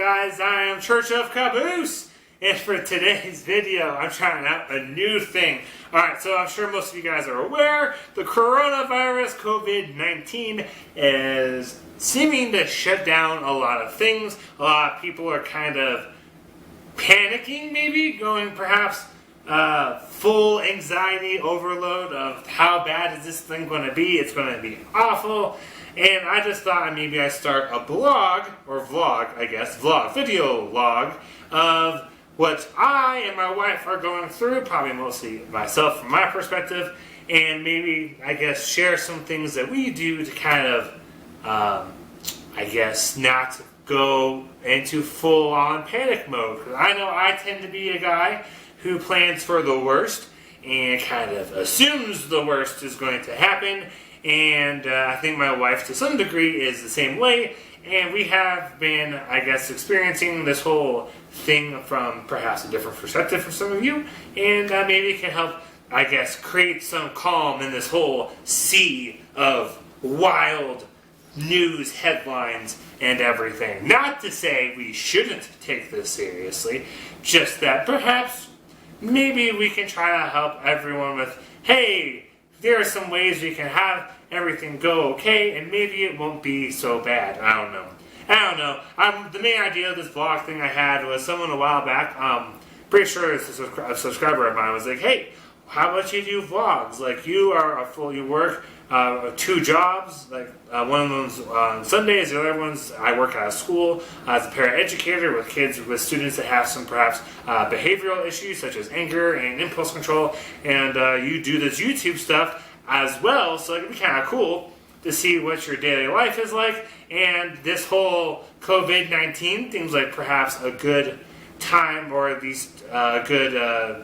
guys? I am Church of Caboose, and for today's video, I'm trying out a new thing. Alright, so I'm sure most of you guys are aware, the coronavirus, COVID-19, is seeming to shut down a lot of things. A lot of people are kind of panicking, maybe, going perhaps full anxiety overload of how bad is this thing going to be. It's going to be awful. And I just thought maybe I'd start a blog, or vlog, I guess, video log, of what I and my wife are going through, probably mostly myself from my perspective, and maybe, I guess, share some things that we do to kind of, I guess, not go into full-on panic mode. I know I tend to be a guy who plans for the worst and kind of assumes the worst is going to happen. And I think my wife, to some degree, is the same way. And we have been, I guess, experiencing this whole thing from perhaps a different perspective for some of you. And maybe it can help, I guess, create some calm in this whole sea of wild news headlines and everything. Not to say we shouldn't take this seriously, just that perhaps maybe we can try to help everyone with, hey, there are some ways we can have everything go okay, and maybe it won't be so bad. I don't know. The main idea of this vlog thing I had was someone a while back, pretty sure it's a subscriber of mine, was like, hey, how about you do vlogs? Like, you work 2 jobs, like one of them's on Sundays, the other one's I work at a school as a paraeducator with students that have some perhaps behavioral issues such as anger and impulse control, and you do this YouTube stuff as well, so it'd be kind of cool to see what your daily life is like. And this whole COVID-19 seems like perhaps a good time, or at least a good,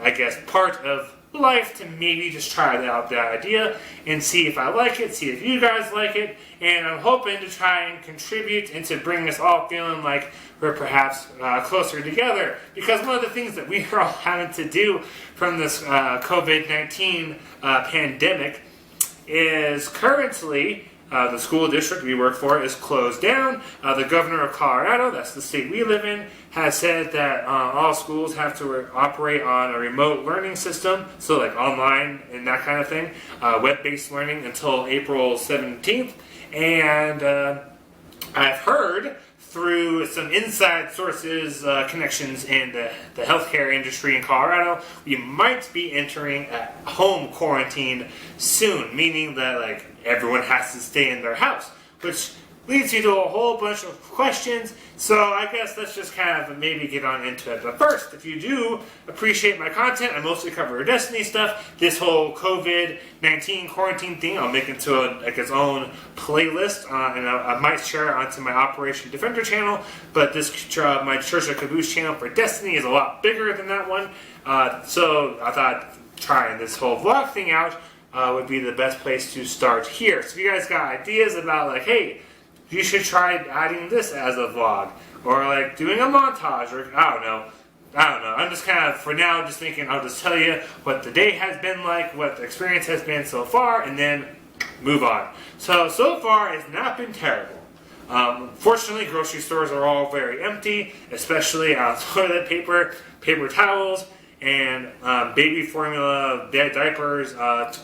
I guess, part of life to maybe just try out that idea and see if I like it, see if you guys like it, and I'm hoping to try and contribute and to bring us all feeling like we're perhaps closer together. Because one of the things that we are all having to do from this COVID-19 pandemic is currently the school district we work for is closed down. The governor of Colorado, that's the state we live in, has said that all schools have to operate on a remote learning system, so like online and that kind of thing, web-based learning until April 17th. And I've heard through some inside sources, connections in the healthcare industry in Colorado, we might be entering a home quarantine soon, meaning that like everyone has to stay in their house, which leads you to a whole bunch of questions. So I guess let's just kind of maybe get on into it. But first, if you do appreciate my content, I mostly cover Destiny stuff. This whole COVID-19 quarantine thing, I'll make into its own playlist, and I might share it onto my Operation Defender channel. But this my Church of Caboose channel for Destiny is a lot bigger than that one. So I thought trying this whole vlog thing out would be the best place to start here. So if you guys got ideas about like, hey, you should try adding this as a vlog, or like doing a montage, or I don't know. I'm just kind of, for now, just thinking I'll just tell you what the day has been like, what the experience has been so far, and then move on. So far, it's not been terrible. Fortunately, grocery stores are all very empty, especially toilet paper, paper towels, and baby formula, diapers,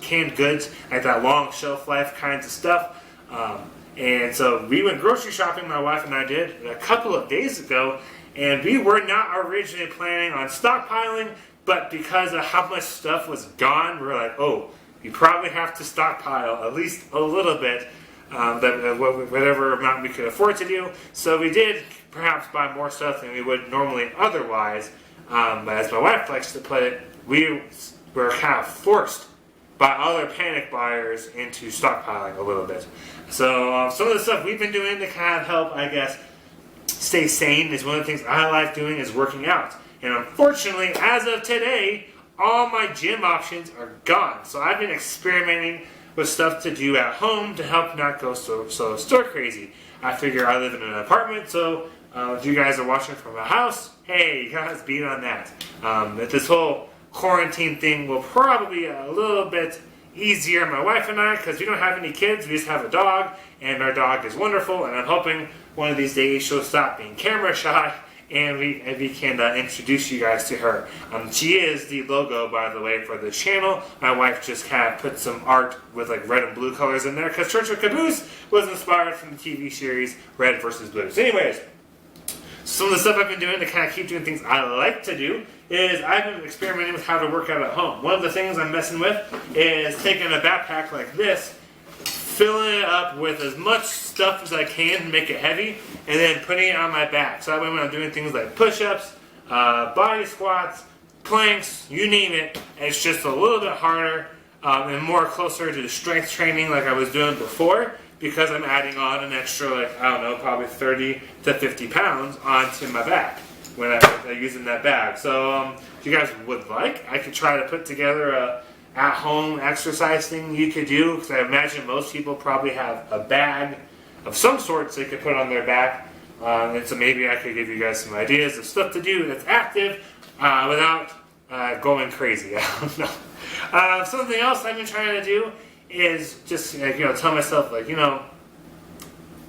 canned goods, like that long shelf life kinds of stuff. And so we went grocery shopping, my wife and I did, a couple of days ago, and we were not originally planning on stockpiling, but because of how much stuff was gone, we were like, oh, we probably have to stockpile at least a little bit, whatever amount we could afford to do. So we did perhaps buy more stuff than we would normally otherwise, but as my wife likes to put it, we were kind of forced by other panic buyers into stockpiling a little bit. So some of the stuff we've been doing to kind of help, I guess, stay sane is one of the things I like doing is working out. And unfortunately, as of today, all my gym options are gone. So I've been experimenting with stuff to do at home to help not go so stir crazy. I figure I live in an apartment, so if you guys are watching from a house, hey, you guys beat on that. That this whole quarantine thing will probably be a little bit easier, my wife and I, because we don't have any kids. We just have a dog, and our dog is wonderful, and I'm hoping one of these days she'll stop being camera shy, and we can introduce you guys to her. She is the logo, by the way, for the channel. My wife just kind of put some art with like red and blue colors in there, because Church of Caboose was inspired from the TV series Red vs. Blue. So anyways, some of the stuff I've been doing to kind of keep doing things I like to do is I've been experimenting with how to work out at home. One of the things I'm messing with is taking a backpack like this, filling it up with as much stuff as I can to make it heavy, and then putting it on my back. So that way when I'm doing things like push-ups, body squats, planks, you name it, it's just a little bit harder and more closer to the strength training like I was doing before, because I'm adding on an extra, like, I don't know, probably 30 to 50 pounds onto my back when I'm using that bag. So if you guys would like, I could try to put together a at-home exercise thing you could do, because I imagine most people probably have a bag of some sorts they could put on their back. And so maybe I could give you guys some ideas of stuff to do that's active without going crazy. I don't know. Something else I've been trying to do is just tell myself, like,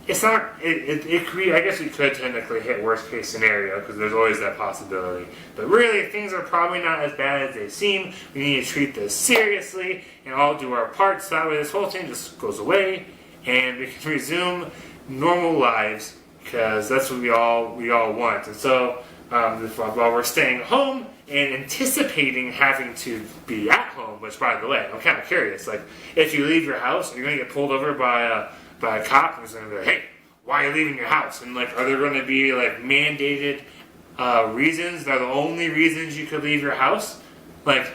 it's not, it could be, I guess we could technically hit worst case scenario, because there's always that possibility. But really, things are probably not as bad as they seem. We need to treat this seriously and all do our parts. That way this whole thing just goes away and we can resume normal lives, because that's what we all want. And so while we're staying home and anticipating having to be at home, which, by the way, I'm kind of curious, like, if you leave your house, you're going to get pulled over by a cop who's going to be like, hey, why are you leaving your house? And, like, are there going to be, like, mandated reasons that are the only reasons you could leave your house? Like,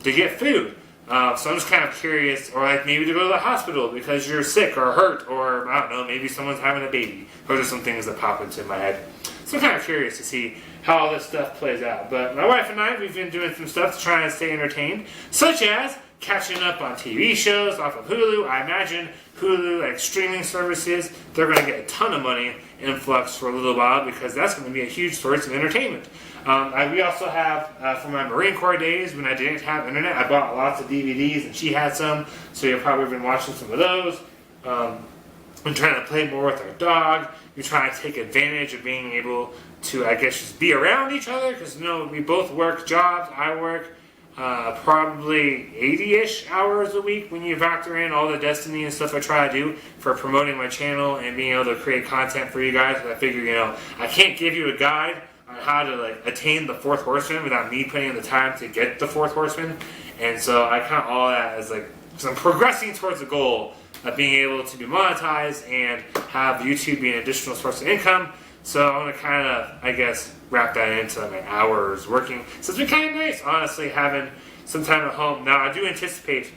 to get food. So I'm just kind of curious, or like maybe to go to the hospital because you're sick or hurt, or I don't know, maybe someone's having a baby. Those are some things that pop into my head. So I'm kind of curious to see how all this stuff plays out. But my wife and I, we've been doing some stuff to try and stay entertained, such as catching up on TV shows off of Hulu. I imagine Hulu, like streaming services, they're going to get a ton of money influx for a little while, because that's going to be a huge source of entertainment. We also have, from my Marine Corps days when I didn't have internet, I bought lots of DVDs, and she had some, so you've probably been watching some of those. We're trying to play more with our dog. We're trying to take advantage of being able to, I guess, just be around each other, because we both work jobs. I work probably 80-ish hours a week when you factor in all the Destiny and stuff I try to do for promoting my channel and being able to create content for you guys. I figure, I can't give you a guide on how to like attain the fourth horseman without me putting in the time to get the fourth horseman. And so I count all that as like, because I'm progressing towards the goal of being able to be monetized and have YouTube be an additional source of income. So I'm going to kind of, I guess, wrap that into my hours working. So it's been kind of nice, honestly, having some time at home. Now, I do anticipate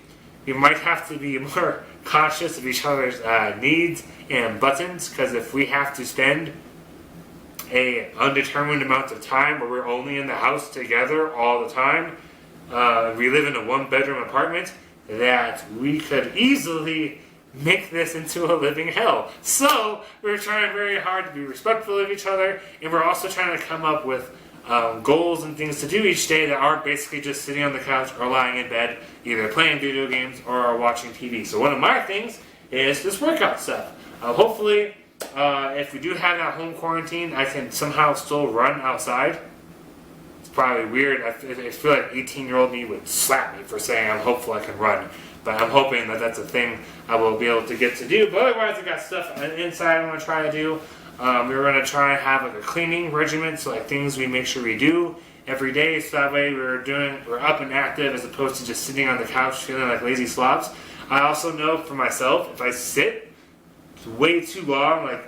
we might have to be more cautious of each other's needs and buttons, because if we have to spend a undetermined amount of time where we're only in the house together all the time, we live in a one-bedroom apartment, that we could easily make this into a living hell. So we're trying very hard to be respectful of each other, and we're also trying to come up with goals and things to do each day that aren't basically just sitting on the couch or lying in bed, either playing video games or watching TV. So one of my things is this workout stuff. Hopefully, if we do have that home quarantine, I can somehow still run outside. It's probably weird. I feel like 18-year-old me would slap me for saying I'm hopeful I can run. But I'm hoping that that's a thing I will be able to get to do. But otherwise, I got stuff inside I want to try to do. We're going to try and have like a cleaning regimen, so like things we make sure we do every day, so that way we're up and active as opposed to just sitting on the couch feeling like lazy slops. I also know for myself, if I sit way too long, like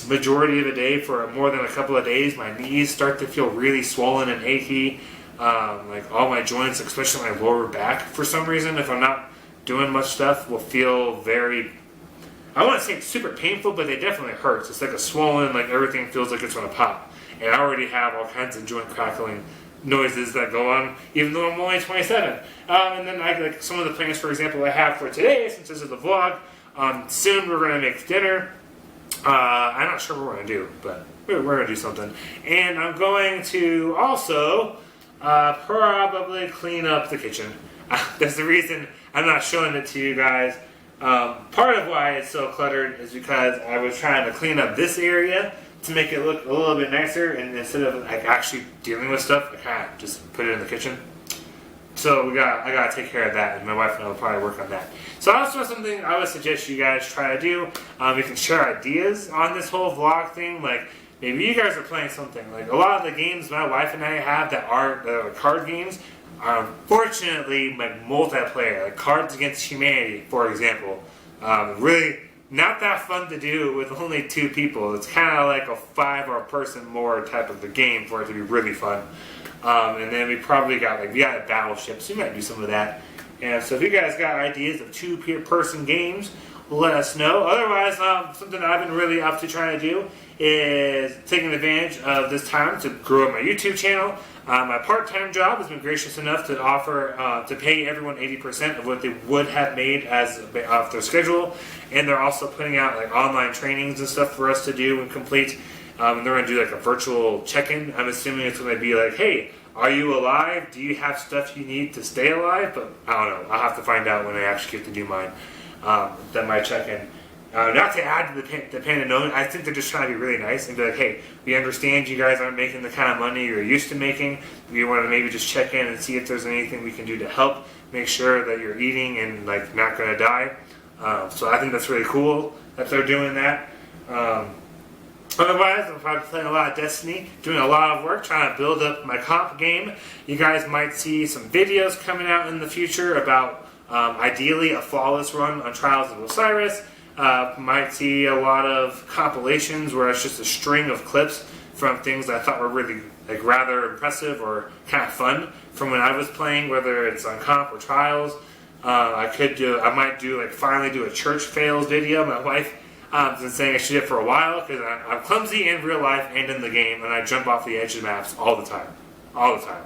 majority of the day for more than a couple of days, my knees start to feel really swollen and achy. Like all my joints, especially my lower back, for some reason, if I'm not doing much stuff, will feel very, I want to say it's super painful, but they definitely hurt. It's like a swollen, like everything feels like it's going to pop. And I already have all kinds of joint crackling noises that go on, even though I'm only 27. And then like some of the plans, for example, I have for today, since this is the vlog, soon we're going to make dinner. I'm not sure what we're going to do, but we're going to do something. And I'm going to also probably clean up the kitchen. That's the reason I'm not showing it to you guys. Part of why it's so cluttered is because I was trying to clean up this area to make it look a little bit nicer, and instead of like actually dealing with stuff, I kind of just put it in the kitchen. So I gotta take care of that, and my wife and I will probably work on that. So that's just something I would suggest you guys try to do. We can share ideas on this whole vlog thing. Like maybe you guys are playing something. Like a lot of the games my wife and I have that are card games are unfortunately like multiplayer, like Cards Against Humanity, for example. Really not that fun to do with only 2 people. It's kind of like a 5 or a person more type of a game for it to be really fun. And then we probably got we got a battleship, so we might do some of that. And so if you guys got ideas of 2-person games, let us know. Otherwise, something I've been really up to trying to do is taking advantage of this time to grow my YouTube channel. My part-time job has been gracious enough to offer to pay everyone 80% of what they would have made as off their schedule, and they're also putting out like online trainings and stuff for us to do and complete. And they're going to do like a virtual check-in. I'm assuming it's going to be like, hey, are you alive? Do you have stuff you need to stay alive? But I don't know. I'll have to find out when I actually get to do mine. Then my check-in. Not to add to the pandemonium, I think they're just trying to be really nice and be like, hey, we understand you guys aren't making the kind of money you're used to making. We want to maybe just check in and see if there's anything we can do to help make sure that you're eating and like not going to die. So I think that's really cool that they're doing that. Otherwise, I'm probably playing a lot of Destiny, doing a lot of work, trying to build up my comp game. You guys might see some videos coming out in the future about ideally a flawless run on Trials of Osiris. Might see a lot of compilations where it's just a string of clips from things I thought were really like rather impressive or kind of fun from when I was playing, whether it's on comp or Trials. I might finally do a church fails video. My wife I've been saying I should do it for a while because I'm clumsy in real life and in the game, and I jump off the edge of maps all the time. All the time.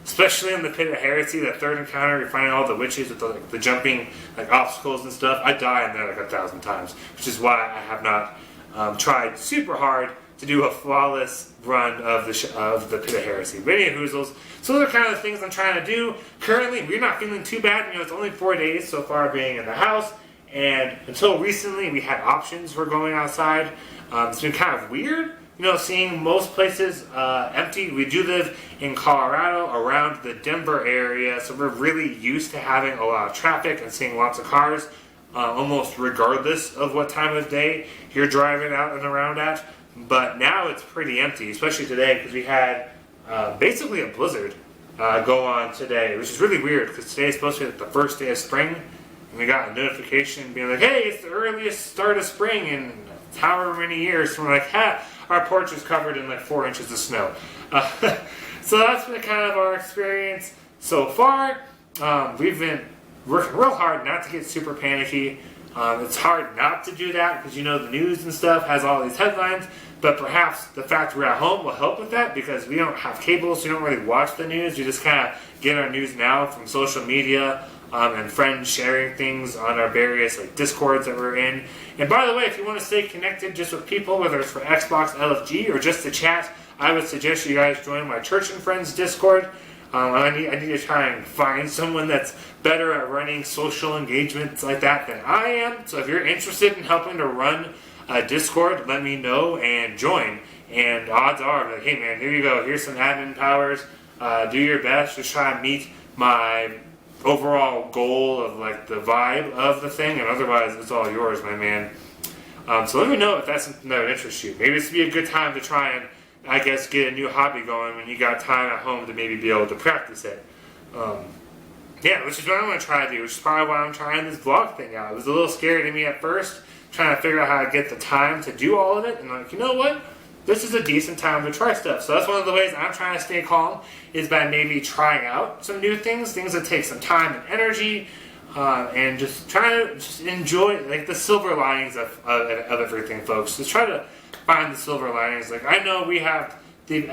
Especially in the Pit of Heresy, that third encounter, you're finding all the witches with the jumping obstacles and stuff. I die in there 1,000 times, which is why I have not tried super hard to do a flawless run of the Pit of Heresy. But any hoozles, so those are kind of the things I'm trying to do. Currently, we're not feeling too bad. It's only 4 days so far being in the house. And until recently, we had options for going outside. It's been kind of weird, seeing most places empty. We do live in Colorado, around the Denver area, so we're really used to having a lot of traffic and seeing lots of cars, almost regardless of what time of day you're driving out and around at. But now it's pretty empty, especially today, because we had basically a blizzard go on today, which is really weird, because today is supposed to be the first day of spring. And we got a notification being like, hey, it's the earliest start of spring in however many years. So we're like, our porch is covered in 4 inches of snow. So that's been kind of our experience so far. We've been working real hard not to get super panicky. It's hard not to do that because the news and stuff has all these headlines. But perhaps the fact we're at home will help with that because we don't have cable, so we don't really watch the news. We just kind of get our news now from social media. And friends sharing things on our various Discords that we're in. And by the way, if you want to stay connected just with people, whether it's for Xbox, LFG, or just to chat, I would suggest you guys join my Church and Friends Discord. I need to try and find someone that's better at running social engagements like that than I am. So if you're interested in helping to run a Discord, let me know and join. And odds are, hey man, here you go. Here's some admin powers. Do your best. Just try and meet my overall goal of the vibe of the thing, and otherwise it's all yours, my man. So let me know if that's something that would interest you. Maybe this would be a good time to try and, I guess, get a new hobby going when you got time at home to maybe be able to practice it. Which is what I'm going to try to do, which is probably why I'm trying this vlog thing out. It was a little scary to me at first, trying to figure out how to get the time to do all of it, and you know what? This is a decent time to try stuff. So that's one of the ways I'm trying to stay calm is by maybe trying out some new things that take some time and energy, and just trying to just enjoy the silver linings of everything, folks. Just try to find the silver linings. I know we have the,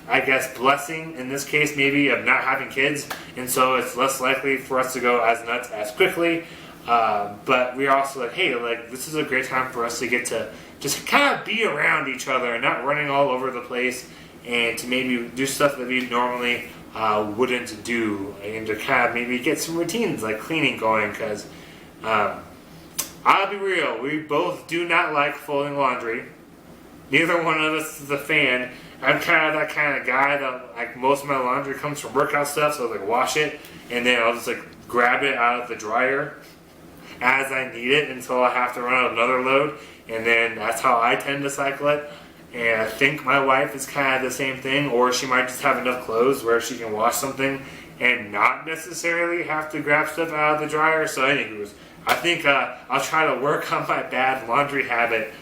I guess, blessing in this case maybe of not having kids, and so it's less likely for us to go as nuts as quickly. But we're also hey, this is a great time for us to get to just kind of be around each other and not running all over the place, and to maybe do stuff that we normally wouldn't do, and to kind of maybe get some routines like cleaning going, because I'll be real, we both do not like folding laundry. Neither one of us is a fan. I'm kind of that kind of guy that, like, most of my laundry comes from workout stuff, so I'll like wash it and then I'll just like grab it out of the dryer as I need it until I have to run out another load, and then that's how I tend to cycle it. And I think my wife is kind of the same thing, or she might just have enough clothes where she can wash something and not necessarily have to grab stuff out of the dryer. So anyways, I think I'll try to work on my bad laundry habit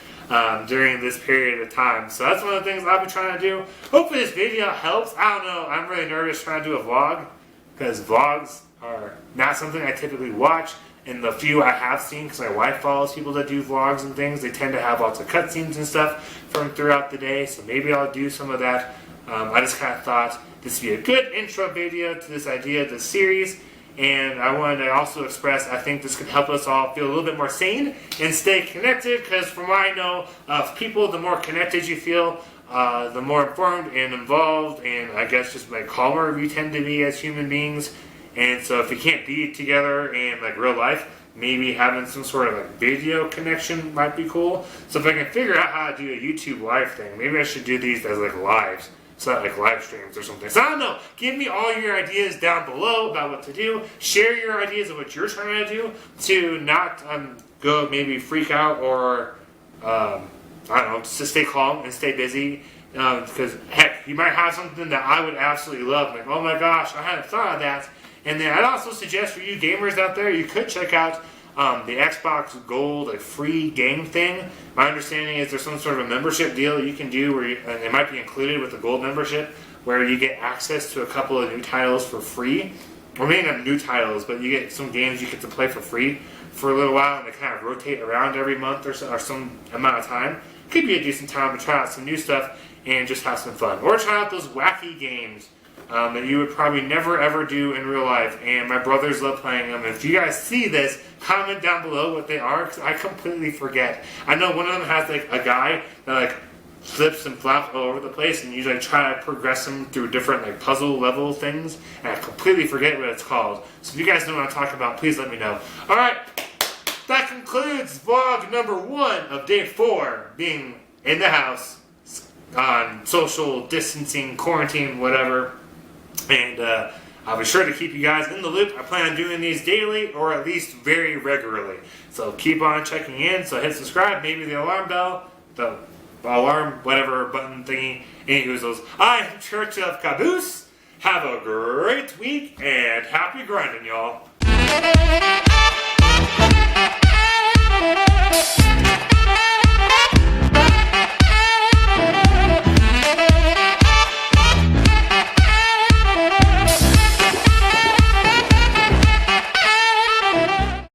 during this period of time. So that's one of the things I'll be trying to do. Hopefully this video helps. I don't know, I'm really nervous trying to do a vlog, because vlogs are not something I typically watch. And the few I have seen, because my wife follows people that do vlogs and things, they tend to have lots of cutscenes and stuff from throughout the day, so maybe I'll do some of that. I just kind of thought this would be a good intro video to this idea of this series, and I wanted to also express I think this could help us all feel a little bit more sane and stay connected, because from what I know of people, the more connected you feel, the more informed and involved, and I guess just like calmer you tend to be as human beings. And so if you can't be together in like real life, maybe having some sort of like video connection might be cool. So if I can figure out how to do a YouTube live thing, maybe I should do these as like lives, so like live streams or something. So I don't know. Give me all your ideas down below about what to do. Share your ideas of what you're trying to do to not go maybe freak out, or I don't know, just to stay calm and stay busy. Because heck, you might have something that I would absolutely love, like, oh my gosh, I hadn't thought of that. And then I'd also suggest for you gamers out there, you could check out the Xbox Gold, like, free game thing. My understanding is there's some sort of a membership deal you can do where and it might be included with the Gold membership, where you get access to a couple of new titles for free. Or maybe not new titles, but you get some games you get to play for free for a little while, and they kind of rotate around every month or so, or some amount of time. Could be a decent time to try out some new stuff and just have some fun. Or try out those wacky games that you would probably never ever do in real life, and my brothers love playing them. And if you guys see this, comment down below what they are, because I completely forget. I know one of them has like a guy that like flips and flops all over the place, and you like try to progress them through different like puzzle level things, and I completely forget what it's called. So if you guys know what I'm talking about, please let me know. Alright, that concludes vlog number 1 of day 4, being in the house on social distancing, quarantine, whatever. And I'll be sure to keep you guys in the loop. I plan on doing these daily, or at least very regularly. So keep on checking in. So hit subscribe, maybe the alarm bell, the alarm, whatever button thingy. Anyways, I'm Church of Caboose. Have a great week, and happy grinding, y'all.